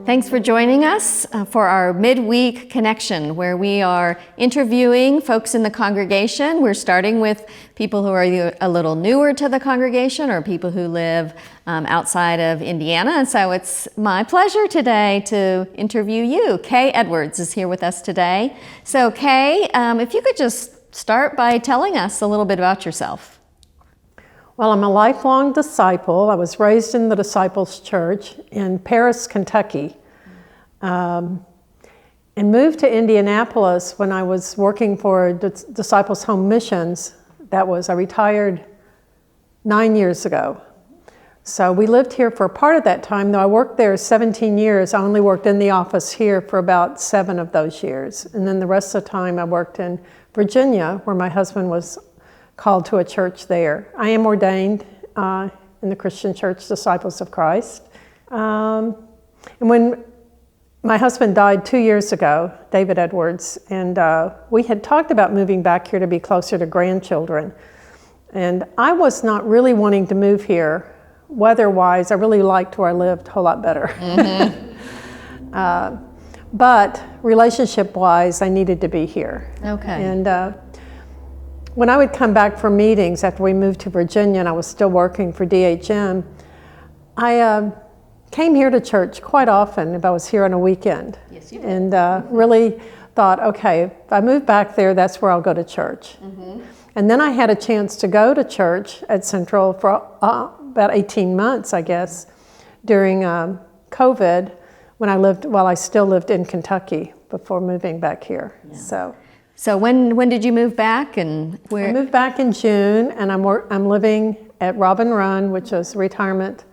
Thanks for joining us for our midweek connection, where we are interviewing folks in the congregation. We're starting with people who are either a little newer to the congregation or people who live outside of Indiana. And so it's my pleasure today to interview you. Kaye Edwards is here with us today. So Kaye, if you could just start by telling us a little bit about yourself. Well, I'm a lifelong disciple. I was raised in the Disciples Church in Paris, Kentucky, and moved to Indianapolis when I was working for Disciples Home Missions. I retired 9 years ago. So we lived here for a part of that time. Though I worked there 17 years, I only worked in the office here for about 7 of those years. And then the rest of the time I worked in Virginia, where my husband was called to a church there. I am ordained in the Christian Church Disciples of Christ. And when my husband died 2 years ago, David Edwards, and we had talked about moving back here to be closer to grandchildren. And I was not really wanting to move here. Weather-wise, I really liked where I lived a whole lot better. Mm-hmm. But relationship-wise, I needed to be here. Okay. And when I would come back from meetings after we moved to Virginia and I was still working for DHM, I came here to church quite often if I was here on a weekend. Yes, you did. And really thought, okay, if I move back there, that's where I'll go to church. Mm-hmm. And then I had a chance to go to church at Central for about 18 months, I guess, during COVID while I still lived in Kentucky before moving back here. Yeah. So when did you move back and where? I moved back in June, and I'm living at Robin Run, which is retirement.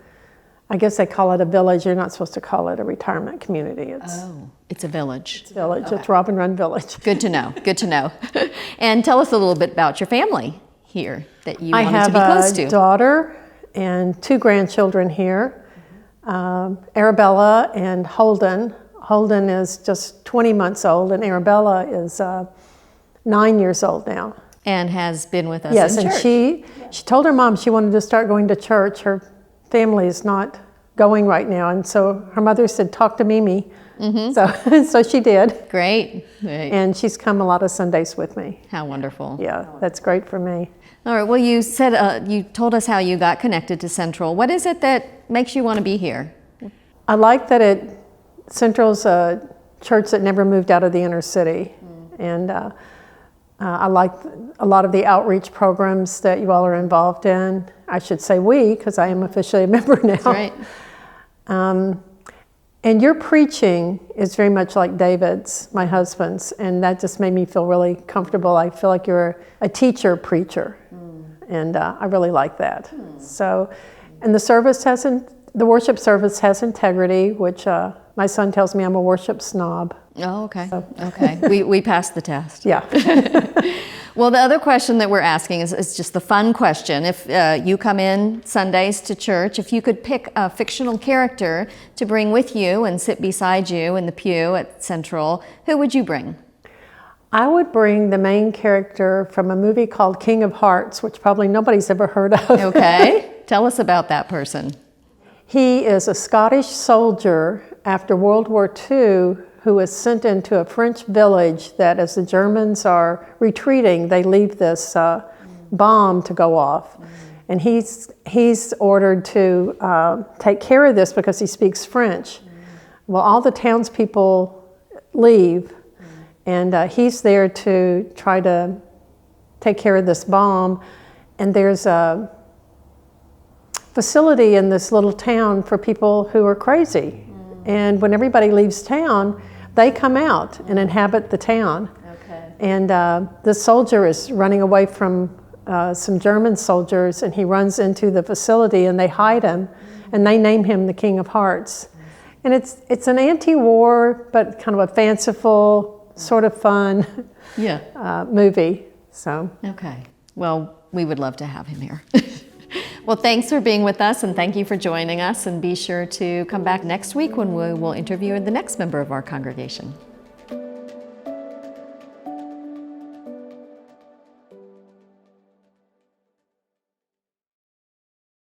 I guess they call it a village. You're not supposed to call it a retirement community. It's a village. It's a village. Okay. It's Robin Run Village. Good to know. Good to know. And tell us a little bit about your family here that you wanted to be close to. I have a daughter and 2 grandchildren here, Arabella and Holden. Holden is just 20 months old, and Arabella is 9 years old now. And has been with us yes, in church. Yes, and she told her mom she wanted to start going to church. Her family is not going right now, and so her mother said, talk to Mimi. Mm-hmm. So she did. Great. And she's come a lot of Sundays with me. How wonderful. Yeah, that's great for me. All right, well, you said, you told us how you got connected to Central. What is it that makes you want to be here? I like that Central's a church that never moved out of the inner city. And I like a lot of the outreach programs that you all are involved in. I should say we, because I am officially a member now. That's right. And your preaching is very much like David's, my husband's, and that just made me feel really comfortable. I feel like you're a teacher preacher, and I really like that. So, and the worship service has integrity, which my son tells me I'm a worship snob. Oh, okay. So. Okay. We passed the test. Yeah. Well, the other question that we're asking is just the fun question. If you come in Sundays to church, if you could pick a fictional character to bring with you and sit beside you in the pew at Central, who would you bring? I would bring the main character from a movie called King of Hearts, which probably nobody's ever heard of. Okay. Tell us about that person. He is a Scottish soldier after World War II who is sent into a French village that as the Germans are retreating, they leave this bomb to go off. And he's ordered to take care of this because he speaks French. Well, all the townspeople leave, and he's there to try to take care of this bomb. And there's a facility in this little town for people who are crazy. And when everybody leaves town, they come out and inhabit the town. Okay. And the soldier is running away from some German soldiers, and he runs into the facility and they hide him, and they name him the King of Hearts. And it's an anti-war, but kind of a fanciful, sort of fun movie. So. Okay. Well, we would love to have him here. Well, thanks for being with us, and thank you for joining us, and be sure to come back next week when we will interview the next member of our congregation.